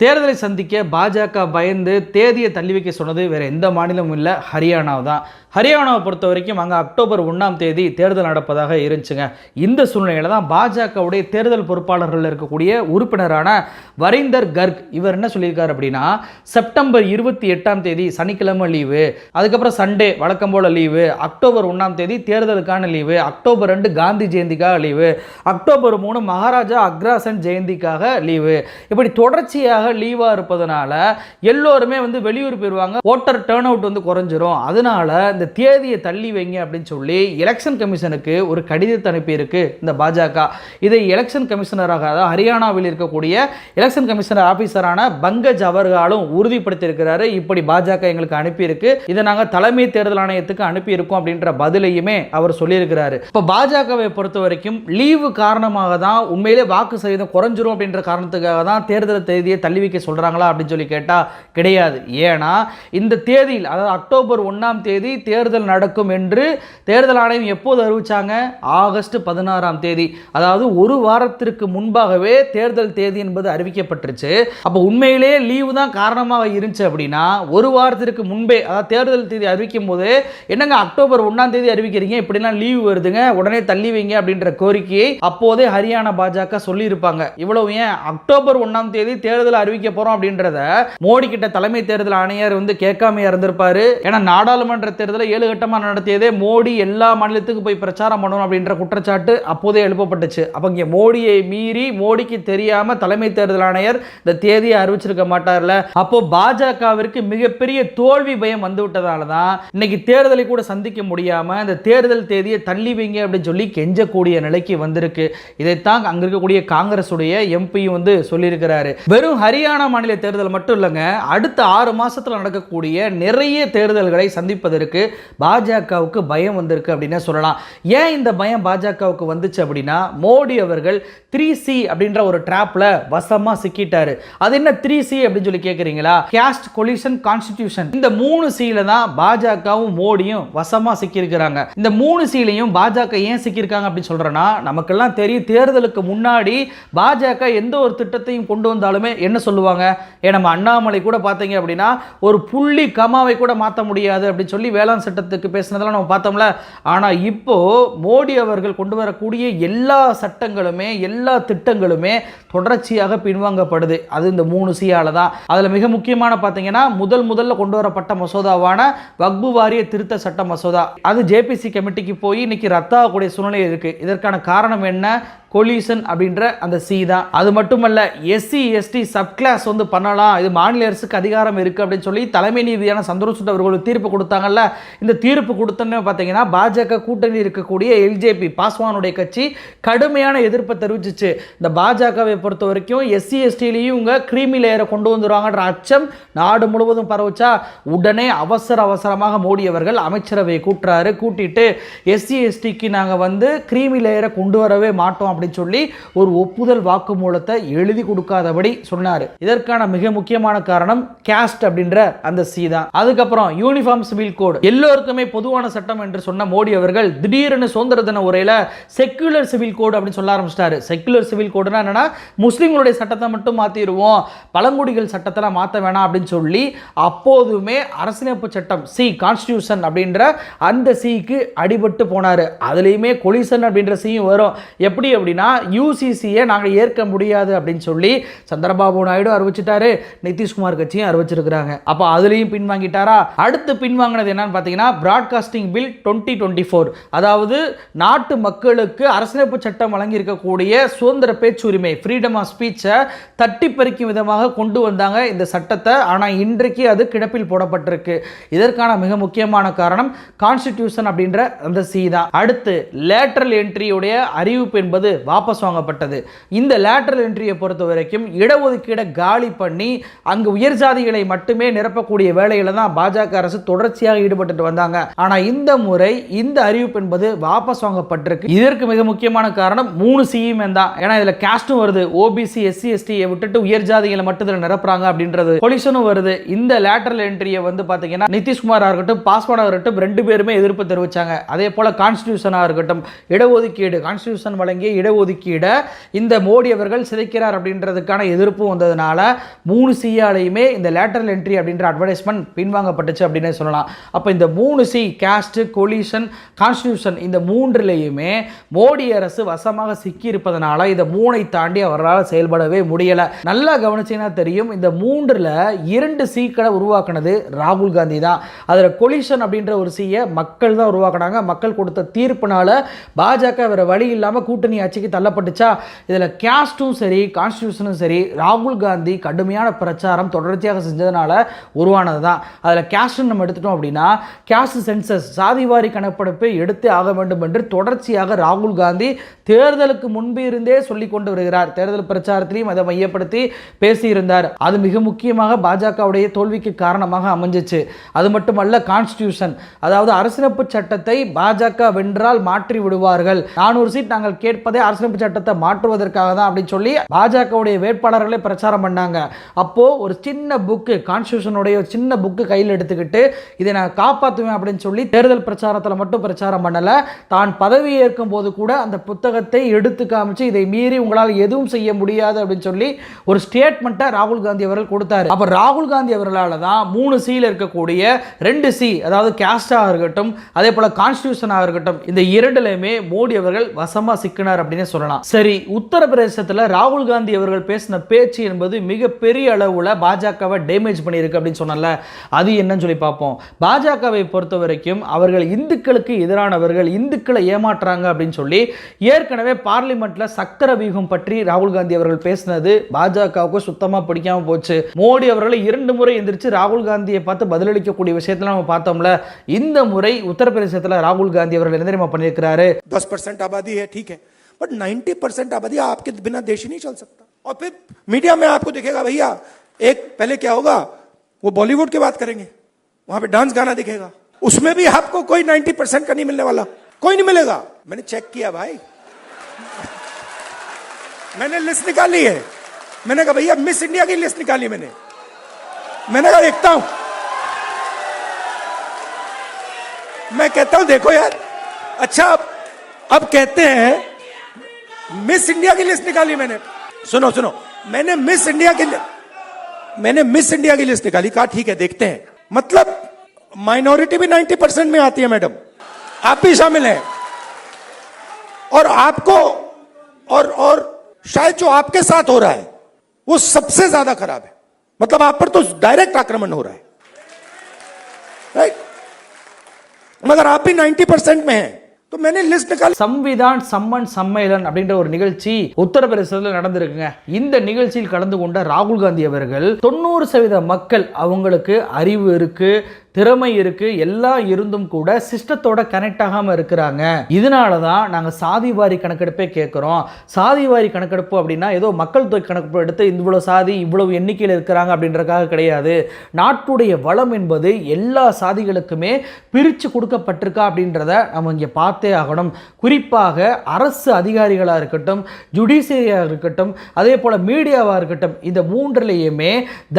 தேர்தலை சந்திக்க பாஜக பயந்து தேதியை தள்ளி வைக்க சொன்னது வேற எந்த மாநிலமும் இல்லை, ஹரியானாவை தான். ஹரியானாவை பொறுத்த வரைக்கும் அங்கே அக்டோபர் 1ஆம் தேதி தேர்தல் நடப்பதாக இருந்துச்சுங்க. இந்த சூழ்நிலையில் தான் பாஜகவுடைய தேர்தல் பொறுப்பாளர்கள் இருக்கக்கூடிய உறுப்பினரான வரீந்தர் கர்க் இவர் என்ன சொல்லியிருக்காரு அப்படின்னா, செப்டம்பர் 28ஆம் தேதி சனிக்கிழமை லீவு, அதுக்கப்புறம் சண்டே வழக்கம் போல லீவு, அக்டோபர் 1ஆம் தேதி தேர்தலுக்கான லீவு, அக்டோபர் 2 காந்தி ஜெயந்திக்காக லீவு, அக்டோபர் 3 மகாராஜா அக்ராசன் ஜெயந்திக்காக லீவு. இப்படி தொடர்ச்சியாக லீவா இருப்பதனால எல்லோருமே வெளியூர் போயிருவாங்க, ஓட்டர் டர்ன் அவுட் குறைஞ்சிரும். அதனால இந்த தேதியை தள்ளி வைங்க அப்படின்னு சொல்லி எலெக்ஷன் கமிஷனுக்கு ஒரு கடிதத்தை அனுப்பி இருக்கு இந்த பாஜக. இதை எலெக்ஷன் கமிஷனராக, அதாவது ஹரியானாவில் இருக்கக்கூடிய எலெக்ஷன் கமிஷனர் ஆபீசரான பங்கஜ் அவர்களும் உறுதிப்படுத்தி இருக்கிறாரு. இப்படி பாஜக எங்களுக்கு அனுப்பி இருக்கு, இதை நாங்கள் தலைமை தேர்தல் ஆணையத்துக்கு அனுப்பி இருக்கோம் அப்படின்ற பதிலையுமே அவர் சொல்லியிருக்கிறாரு. இப்போ பாஜகவை பொறுத்த வரைக்கும் லீவு காரணமாக தான் உண்மையிலே வாக்கு சதவீதம் குறைஞ்சிரும் அப்படின்ற காரணத்துக்காக தான் தேர்தல் தேதியை தள்ளி வைக்க சொல்றாங்களா அப்படின்னு சொல்லி கேட்டா கிடையாது. ஏன்னா இந்த தேதியில், அதாவது அக்டோபர் 1ஆம் தேதி தேர்தல் நடக்கும் என்று தேர்தல் ஆணையம் எப்போது அறிவிச்சாங்க? ஆகஸ்ட் 16ஆம் தேதி, அதாவது ஒரு வாரத்திற்கு முன்பாகவே தேர்தல் தேதி என்பது அறிவிக்கப்பட்டுருச்சு. அப்போ உண்மையிலே லீவு தான் காரணமாக இருந்துச்சு அப்படின்னா ஒரு வாரத்திற்கு முன்பே, அதாவது தேர்தல் தேதி அறிவிக்கும் போது என்னங்க அக்டோபர் 1ஆம் தேதி அறிவிக்கிறீங்க, இப்படிலாம் லீவு வருதுங்க, உடனே தள்ளி வைங்க அப்படின்ற கோரிக்கையை அப்போதே ஹரியானா பாஜக சொல்லி இருப்பாங்க. இவ்வளவு ஏன் அக்டோபர் 1ஆம் தேதி தேர்தல் அறிவிக்க போறோம் அப்படின்றத மோடி கிட்ட தலைமை தேர்தல் ஆணையர் கேட்காம இருந்திருப்பாரு. ஏன்னா நாடாளுமன்ற தேர்தலை 7 கட்டமா நடத்தியதே மோடி எல்லா மாநிலத்துக்கும் போய் பிரச்சாரம் பண்ணணும் அப்படின்ற குற்றச்சாட்டு அப்போதே எழுப்பப்பட்டுச்சு. அப்ப இங்க மோடியை மீறி, மோடிக்கு தெரியாம தலைமை தேர்தல் ஆணையர் இந்த தேதியை அறிவிச்சிருக்க மாட்டார்ல. அப்போ பாஜகவிற்கு மிகப்பெரிய தோல்வி பயம் வந்து விட்டதால தான் இன்னைக்கு தேர்தலை கூட சந்திக்க முடியாம இந்த தேர்தல் தேதியை தள்ளி வைங்க அப்படின்னு சொல்லி கெஞ்சக்கூடிய நிலைக்கு வந்திருக்கு. இதைத்தான் அங்க இருக்கக்கூடிய காங்கிரஸ் உடைய எம்பியும் சொல்லியிருக்கிறாரு. வெறும் ஹரியானா மாநில தேர்தல் மட்டும் இல்லைங்க, அடுத்த 6 மாசத்துல நடக்கக்கூடிய நிறைய தேர்தல்களை சந்திப்பதற்கு பாஜகவுக்கு பயம் வந்திருக்கு அப்படின்னு சொல்லலாம். ஏன் இந்த பயம் பாஜகவுக்கு வந்துச்சு அப்படின்னா, மோடி அவர்கள் 3C அப்படின்ற ஒரு டிராப்ல வசமா சிக்கிட்டாரு. அது என்ன 3C அப்படின்னு சொல்லி கேக்குறீங்களா? Cost, collision, constitution. இந்த 3Cல தான் பாஜகவும் மோடியும் வசமா சிக்கி இருக்கிறாங்க. இந்த 3Cலையும் பாஜக ஏன் சிக்கி இருக்காங்க அப்படின்னு சொல்றேன்னா, நமக்கெல்லாம் தெரியும் தேர்தலுக்கு முன்னாடி பாஜக எந்த ஒரு திட்டத்தையும் கொண்டு வந்தாலுமே என்ன சொல்லுவாங்க? நம்ம அண்ணாமலை கூட பார்த்தீங்க அப்படின்னா ஒரு புள்ளி கமாவை கூட மாற்ற முடியாது அப்படின்னு சொல்லி வேளாண் சட்டத்துக்கு பேசினதெல்லாம் நம்ம பார்த்தோம்ல. ஆனால் இப்போ மோடி அவர்கள் கொண்டு வரக்கூடிய எல்லா சட்டங்களுமே, எல்லா திட்டங்களுமே தொடர்ச்சியாக பின்வாங்கப்படுது. அது இந்த 3Cயால தான். அதில் மிக முக்கியமான பார்த்தீங்கன்னா முதல்ல கொண்டு வரப்பட்ட மசோதாவான வக்பு வாரிய திருத்த சட்ட மசோதா, அது ஜேபிசி கமிட்டிக்கு போய் இன்னைக்கு ரத்தாகக்கூடிய சூழ்நிலை இருக்கு. இதற்கான காரணம் என்ன? கொலிஷன் அப்படின்ற அந்த சி தான். அது மட்டுமல்ல, எஸ்சி எஸ்டி சப் கிளாஸ் பண்ணலாம், இது மாநில அரசுக்கு அதிகாரம் இருக்கு அப்படின்னு சொல்லி தலைமை நீதியான சந்திரசூட் அவர்கள் தீர்ப்பு கொடுத்தாங்கல்ல. இந்த தீர்ப்பு கொடுத்தோன்னு பார்த்தீங்கன்னா பாஜக கூட்டணி இருக்கக்கூடிய எல்ஜேபி பாஸ்வானுடைய கட்சி கடுமையான எதிர்ப்பை தெரிவிச்சிச்சு. இந்த பாஜகவை பொறுத்த வரைக்கும் எஸ்சி எஸ்டிலையும் கிரீமி லேயரை கொண்டு வந்துருவாங்கன்ற அச்சம் நாடு முழுவதும் பரவுச்சா, உடனே அவசரமாக மோடி அவர்கள் அமைச்சரவை கூட்டிட்டு எஸ்சி எஸ்டிக்கு நாங்கள் கிரீமி லேயரை கொண்டு வரவே மாட்டோம் அப்படின்னு சொல்லி ஒரு ஒப்புதல் வாக்குமூலத்தை எழுதி கொடுக்காதபடி சொன்னார். இதற்கான மிக முக்கியமான காரணம் காஸ்ட் அப்படின்ற அந்த சி தான். அதுக்கப்புறம் யூனிஃபார்ம் சிவில் கோட், எல்லோருக்குமே பொதுவான சட்டம் என்று சொன்ன மோடி அவர்கள் திடீர்னு சுதந்திர தின உரையில செக்குலர் சிவில் கோட் அப்படின்னு சொல்ல ஆரம்பிச்சிட்டாரு. செக்குலர் சிவில் கோட்னா என்னன்னா, முஸ்லிம்களுடைய சட்டத்தை மட்டும் மாத்திடுவோம், பழங்குடிகள் சட்டத்தை மாற்ற வேணாம் அப்படின்னு சொல்லி அப்போதுமே அரசியலமைப்பு சட்டம் சி, கான்ஸ்டிடியூஷன் அப்படின்ற அந்த சிக்கு அடிபட்டு போனாரு. அதுலயுமே கொலிஷன் அப்படின்ற சியும் வரும். எப்படி அப்படின்னா, யூசிசியை நாங்கள் ஏற்க முடியாது அப்படின்னு சொல்லி சந்திரபாபு நாயுடு அறிவிச்சிட்டாரு, நிதிஷ்குமார் கட்சியும் அறிவிச்சிருக்கிறாங்க. அப்போ அதுலயும் பின்வாங்கிட்டாரா? அடுத்து பின்வாங்கினது என்னன்னு பார்த்தீங்கன்னா, பிராட்காஸ்டிங் பில் 2024, அதாவது நாட்டு மக்களுக்கு அரசியலமைப்பு சட்டம் வழங்கி இருக்கக்கூடிய சுதந்திர பேச்சுரிமை, ஃப்ரீடம் ஆஃப் ஸ்பீச்சை தட்டி பறிக்கும் விதமாக கொண்டு வந்தாங்க இந்த சட்டத்தை. ஆனால் இன்றைக்கு அது கிடப்பில் போடப்பட்டிருக்கு. இதற்கான மிக முக்கியமான காரணம் கான்ஸ்டிடியூஷன் அப்படின்ற அந்த சி தான். அடுத்து லேட்டரல் என்ட்ரியுடைய அறிவிப்பு என்பது வாபஸ் வாங்கப்பட்டது. இந்த லேட்டரல் என்ட்ரியை பொறுத்த வரைக்கும் இடஒதுக்கீடை காலி பண்ணி அங்கு உயர் ஜாதிகளை மட்டுமே நிரப்பக்கூடிய வேலையில தான் பாஜக அரசு தொடர்ச்சியாக ஈடுபட்டு வந்தாங்க. ஆனா இந்த முறை இந்த அறிவிப்பு என்பது வாபஸ் வாங்கப்பட்டிருக்கு. இதற்கு மிக முக்கியமான காரணம் 3Cயுமே தான். ஏன்னா இதுல காஸ்டும் வருது, ஓபிசி எஸ்சி எஸ்டியை விட்டுட்டு உயர் ஜாதிகளை மட்டும் இதில் நிரப்புறாங்க அப்படின்றது, கொலிஷனும் வருது. இந்த லேட்டரல் என்ட்ரியை பார்த்தீங்கன்னா நிதிஷ்குமார் இருக்கட்டும், பாஸ்வானா இருக்கட்டும், ரெண்டு பேருமே எதிர்ப்பு தெரிவிச்சாங்க. அதே போல கான்ஸ்டிடியூஷனா இருக்கட்டும், இடஒதுக்கீடு, கான்ஸ்டிடியூஷன் வழங்கிய இடஒதுக்கீடை இந்த மோடி அவர்கள் சிதைக்கிறார் அப்படின்றதுக்கான எதிர்ப்பு வந்ததுனால 3C இந்த லேட்டரல் என்ட்ரி அப்படின்ற அட்வர்டைஸ்மெண்ட் பின்வாங்கப்பட்டுச்சு அப்படின்னு சொல்லலாம். அப்போ இந்த 3C கேஸ்ட், கொலிஷன், கான்ஸ்டியூஷன் இந்த மூன்றுலையுமே மோடி அரசு வசமாக சிக்கி இருப்பதனால இந்த 3ஐ தாண்டி அவரால் செயல்படவே முடியலை. நல்லா கவனிச்சீங்கன்னா தெரியும், இந்த 3ல் 2C உருவாக்குனது ராகுல் காந்தி தான். அதில் கொலிஷன் அப்படின்ற ஒரு C-யை மக்கள் தான் உருவாக்குனாங்க. மக்கள் கொடுத்த தீர்ப்புனால பாஜக வேற வழி இல்லாமல் கூட்டணி ஆட்சிக்கு தள்ளப்பட்டுச்சா. இதில் கேஸ்டும் சரி கான்ஸ்டியூஷனும் சரி ராகுல் காந்தி கடுமையான பிரச்சாரம் தொடர்ச்சியாக செஞ்சதுனால உருவானது தான். அதில் கேஸ்ட்னு நம்ம எடுத்துட்டோம் அப்படின்னா கேஸ்ட் சென்சஸ் சாதிவாரி கணக்கெடுப்பை எடுத்தே ஆக வேண்டும் என்று தொடர்ச்சியாக ராகுல் காந்தி தேர்தலுக்கு முன்பு இருந்தே சொல்லிக் கொண்டு வருகிறார். தேர்தல் பிரச்சாரத்திலையும் அதை மையப்படுத்தி பேசியிருந்தார். அது மிக முக்கியமாக பாஜகவுடைய தோல்விக்கு காரணமாக அமைஞ்சிச்சு. அது மட்டுமல்ல, கான்ஸ்டியூஷன் அதாவது அரசியலமைப்பு சட்டத்தை பாஜக வென்றால் மாற்றி விடுவார்கள், 400 சீட் நாங்கள் கேட்பதே அரசியலமைப்பு சட்டத்தை மாற்றுவதற்காக தான் அப்படின்னு சொல்லி பாஜகவுடைய வேட்பாளர்களை பிரச்சாரம் பண்ணாங்க. அப்போ ஒரு சின்ன புக்கு, கான்ஸ்டியூஷனுடைய சின்ன புக்கு கையில் எடுத்துக்கிட்டு இதை நான் காப்பாற்றுவேன் அப்படின்னு சொல்லி தேர்தல் பிரச்சாரத்தில் மட்டும் பிரச்சாரம் பண்ணல, தான் பதவி ஏற்கும் போது கூட அந்த புத்தகத்தை எடுத்து காமிச்சு இதை மீறி உங்களால் எதுவும் செய்ய முடியாது அப்படின்னு சொல்லி ஒரு ஸ்டேட்மெண்ட்டை ராகுல் காந்தி அவர்கள் கொடுத்தாரு. அப்ப ராகுல் காந்தி அவர்களால் தான் 3C இருக்கக்கூடிய 2C அதாவது கேஸ்டாக இருக்கட்டும் அதே போல கான்ஸ்டியூஷனாக இருக்கட்டும் இந்த இரண்டுலையுமே மோடி அவர்கள் வசமா சிக்கினார் அப்படின்னு சொல்லலாம். சரி, உத்தரப்பிரதேசத்தில் ராகுல் காந்தி அவர்கள் பேசின பேச்சு என்பது மிகப்பெரிய அளவில் பாஜகவை டேமேஜ் பண்ணியிருக்கு அப்படின்னு சொன்னல, அது என்னன்னு சொல்லி பார்ப்போம். பாஜகவை பொறுத்த வரைக்கும் அவர்கள் இந்துக்களுக்கு எதிரானவர்கள், இந்துக்களை ஏமாற்றுறாங்க அப்படின்னு சொல்லி ஏற்கனவே பார்லிமெண்ட்ல சக்கர வியூகம் பற்றி ராகுல் காந்தி அவர்கள் பேசினது பாஜகவுக்கு சுத்தமா பிடிக்காம போச்சு. மோடி அவர்களை 2 முறை எந்திரிச்சு ராகுல் காந்தியை பார்த்து பதிலளிக்கக்கூடிய விஷயத்துல நம்ம பார்த்தோம்ல, இந்த முறை உத்தரப்பிரதேசத்தில் ராகுல் காந்தி அவர்கள் என்ன தெரியுமா பண்ணியிருக்கிறாரு? 10% आबादी है, ठीक है, बट 90% आबादी आपके बिना देश ही नहीं चल सकता. और फिर मीडिया में आपको दिखेगा भैया, एक पहले क्या होगा, वो बॉलीवुड की बात करेंगे, वहां पे डांस गाना दिखेगा, उसमें भी आपको कोई 90% का नहीं मिलने वाला, कोई नहीं मिलेगा. मैंने चेक किया भाई, मैंने लिस्ट निकाली है. मैंने कहा भैया मिस इंडिया की लिस्ट निकाली मैंने कहा देखता हूं. मैं कहता हूं देखो यार, अच्छा अब कहते हैं मिस इंडिया की लिस्ट निकाली मैंने. सुनो सुनो, मैंने मिस इंडिया की लिस्ट निकाली. कहा ठीक है देखते हैं. मतलब माइनॉरिटी भी 90% में आती है मैडम, आप भी शामिल हैं. और आपको और शायद जो आपके साथ हो रहा है वो सबसे ज्यादा खराब है. मतलब आप पर तो डायरेक्ट आक्रमण हो रहा है, राइट? मगर आप भी 90% में हैं. तो मैंने लिस्ट निकाली. संविधान सम्मन सम्मेलन அப்படின்ற ஒரு நிகழ்ச்சி உத்தரப்பிரதேசத்தில் நடந்திருக்குங்க. இந்த நிகழ்ச்சியில் கலந்து கொண்ட ராகுல் காந்தி அவர்கள் 90% மக்கள் அவங்களுக்கு அறிவு இருக்கு, திறமை இருக்கு, எல்லாம் இருந்தும் கூட சிஸ்டத்தோட கனெக்ட் ஆகாம இருக்கிறாங்க. இதனால தான் நாங்கள் சாதிவாரி கணக்கெடுப்பே கேட்குறோம். சாதிவாரி கணக்கெடுப்பு அப்படின்னா ஏதோ மக்கள் தொகை கணக்கெடுப்பு எடுத்து இவ்வளோ சாதி இவ்வளவு எண்ணிக்கையில் இருக்கிறாங்க அப்படின்றதுக்காக கிடையாது. நாட்டுடைய வளம் என்பது எல்லா சாதிகளுக்குமே பிரித்து கொடுக்கப்பட்டிருக்கா அப்படின்றத நம்ம இங்கே பார்த்தே ஆகணும். குறிப்பாக அரசு அதிகாரிகளாக இருக்கட்டும், ஜுடிஷியரியாக இருக்கட்டும், அதே போல் மீடியாவாக இருக்கட்டும், இந்த மூன்றுலேயுமே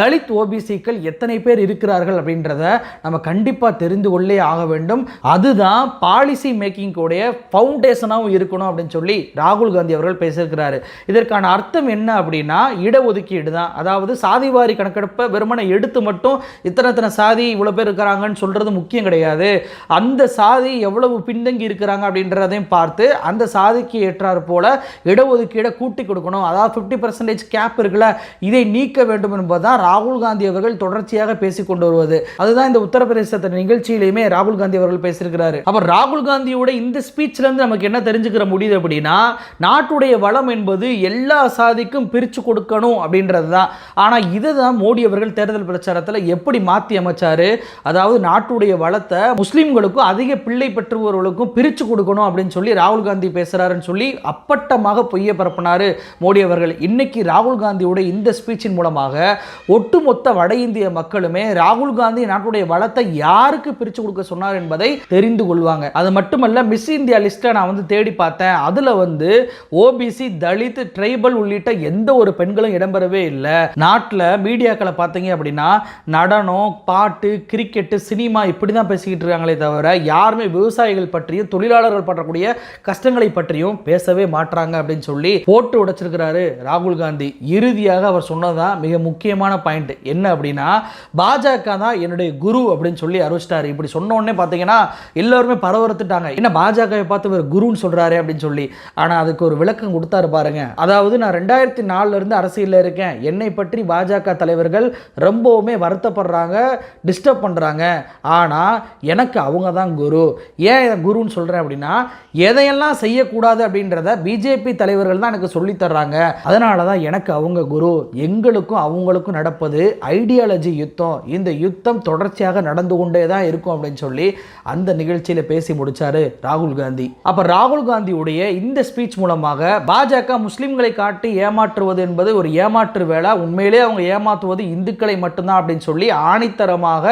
தலித் ஓபிசிக்கள் எத்தனை பேர் இருக்கிறார்கள் அப்படின்றத நம்ம கண்டிப்பா தெரிந்து கொள்ளே ஆக வேண்டும். அதுதான் பாலிசி மேக்கிங் உடைய ஃபவுண்டேஷனாகவும் இருக்கணும் அப்படின்னு சொல்லி ராகுல் காந்தி அவர்கள் பேசியிருக்கிறாரு. இதற்கான அர்த்தம் என்ன அப்படின்னா இடஒதுக்கீடு தான். அதாவது சாதிவாரி கணக்கெடுப்பை வெறுமனை எடுத்து மட்டும் இத்தனை சாதி இவ்வளோ பேர் இருக்கிறாங்கன்னு சொல்றது முக்கியம் கிடையாது. அந்த சாதி எவ்வளவு பின்தங்கி இருக்கிறாங்க அப்படின்றதையும் பார்த்து அந்த சாதிக்கு ஏற்றார் போல இடஒதுக்கீடை கூட்டி கொடுக்கணும். அதாவது 50% கேப் இருக்குல்ல, இதை நீக்க வேண்டும் என்பதுதான் ராகுல் காந்தி அவர்கள் தொடர்ச்சியாக பேசிக்கொண்டு வருவது. அதுதான் இந்த உத்தரப்பிரதேச நிகழ்ச்சியிலுமே ராகுல் காந்தி அவர்கள் பேசியிருக்கிறாரு. அப்ப ராகுல் காந்தியோட இந்த ஸ்பீச்ல இருந்து நமக்கு என்ன தெரிஞ்சுக்கிற முடியுது அப்படின்னா, நாட்டுடைய வளம் என்பது எல்லா சாதிக்கும் பிரிச்சு கொடுக்கணும் அப்படின்றது தான். ஆனா இதுதான் மோடி அவர்கள் தேர்தல் பிரச்சாரத்தில் எப்படி மாற்றி அமைச்சாரு. அதாவது நாட்டுடைய வளத்தை முஸ்லிம்களுக்கும் அதிக பிள்ளை பெற்றவர்களுக்கும் பிரிச்சு கொடுக்கணும் அப்படின்னு சொல்லி ராகுல் காந்தி பேசுறாருன்னு சொல்லி அப்பட்டமாக பொய்ய பரப்பினாரு மோடி அவர்கள். இன்னைக்கு ராகுல் காந்தியோட இந்த ஸ்பீச்சின் மூலமாக ஒட்டுமொத்த வட இந்திய மக்களுமே ராகுல் காந்தி நாட்டுடைய பலத்தை யாருக்கு பிரித்து கொடுக்க சொன்னார் என்பதை தெரிந்து கொள்வாங்க. அது மட்டுமல்ல, மிஸ் இந்தியா லிஸ்ட்டை நான் வந்து தேடி பார்த்தேன். அதில் வந்து ஓபிசி, தலித், ட்ரைபல் உள்ளிட்ட எந்த ஒரு பெண்களும் இடம்பெறவே இல்லை. நாட்டில் மீடியாக்களை பார்த்தீங்க அப்படின்னா நடனம், பாட்டு, கிரிக்கெட்டு, சினிமா இப்படி தான் பேசிக்கிட்டு இருக்காங்களே தவிர யாருமே விவசாயிகள் பற்றியும் தொழிலாளர்கள் பற்றக்கூடிய கஷ்டங்களை பற்றியும் பேசவே மாட்டாங்க அப்படின்னு சொல்லி போட்டு உடைச்சிருக்கிறாரு ராகுல் காந்தி. இறுதியாக அவர் சொன்னதான் மிக முக்கியமான பாயிண்ட் என்ன அப்படின்னா, பாஜக தான் என்னுடைய குரு அப்படின்னு சொல்லி அறிவிச்சிட்டாரு. இப்படி சொன்ன உடனே பார்த்தீங்கன்னா எல்லாருமே பரவரத்துட்டாங்க, என்ன பாஜகவை பார்த்து இவர் குருன்னு சொல்றாரு அப்படின்னு சொல்லி. ஆனால் அதுக்கு ஒரு விளக்கம் கொடுத்தாரு பாருங்க. அதாவது நான் 2004 இருந்து அரசியலில் இருக்கேன், என்னை பற்றி பாஜக தலைவர்கள் ரொம்பவுமே வருத்தப்படுறாங்க, டிஸ்டர்ப் பண்ணுறாங்க. ஆனால் எனக்கு அவங்க தான் குரு. ஏன் குருன்னு சொல்கிறேன் அப்படின்னா, எதையெல்லாம் செய்யக்கூடாது அப்படின்றத பிஜேபி தலைவர்கள் தான் எனக்கு சொல்லித் தர்றாங்க. அதனால தான் எனக்கு அவங்க குரு. எங்களுக்கும் அவங்களுக்கும் நடப்பது ஐடியாலஜி யுத்தம். இந்த யுத்தம் தொடர்ச்சியாக நடந்து கொண்டே தான் இருக்கும் அப்படின்னு சொல்லி அந்த நிகழ்ச்சியில் பேசி முடிச்சாரு ராகுல் காந்தி. அப்போ ராகுல் காந்தியுடைய இந்த ஸ்பீச் மூலமாக பாஜக முஸ்லிம்களை காட்டி ஏமாற்றுவது என்பது ஒரு ஏமாற்று வேலை, உண்மையிலே அவங்க ஏமாற்றுவது இந்துக்களை மட்டும்தான் அப்படின்னு சொல்லி ஆணித்தரமாக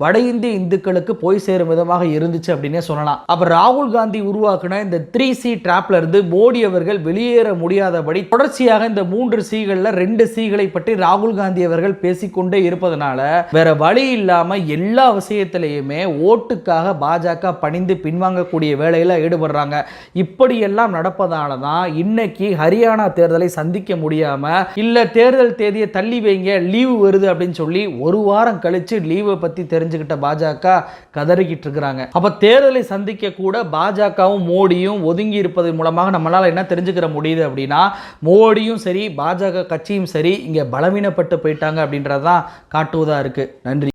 வட இந்திய இந்துக்களுக்கு போய் சேரும் விதமாக இருந்துச்சு அப்படின்னே சொல்லலாம். அப்போ ராகுல் காந்தி உருவாக்கின இந்த 3C டிராப்ல இருந்து மோடி அவர்கள் வெளியேற முடியாதபடி தொடர்ச்சியாக இந்த 3 Cகளில் 2 Cகளை பற்றி ராகுல் காந்தி அவர்கள் பேசிக்கொண்டே இருப்பதனால வேற வழி இல்லாம எல்லா விஷயத்திலையுமே ஓட்டுக்காக பாஜக பணிந்து பின்வாங்கக்கூடிய வேலையில் ஈடுபடுறாங்க. இப்படியெல்லாம் நடப்பதால தான் இன்னைக்கு ஹரியானா தேர்தலை சந்திக்க முடியாம, இல்ல தேர்தல் தேதியை தள்ளி வைங்க, லீவு வருது அப்படின்னு சொல்லி ஒரு வாரம் கழிச்சு லீவை பத்தி தெரிஞ்சுக்கிட்ட பாஜக கதறிக்கிட்டு இருக்கிறாங்க. அப்ப தேர்தலை சந்திக்க கூட பாஜகவும் மோடியும் ஒதுங்கி இருப்பது மூலமாக நம்மளால என்ன தெரிஞ்சுக்கிற முடியுது அப்படின்னா, மோடியும் சரி பாஜக கட்சியும் சரி இங்க பலவீனப்பட்டு போயிட்டாங்க அப்படின்றதான் காட்டுவதா இருக்கு. நன்றி.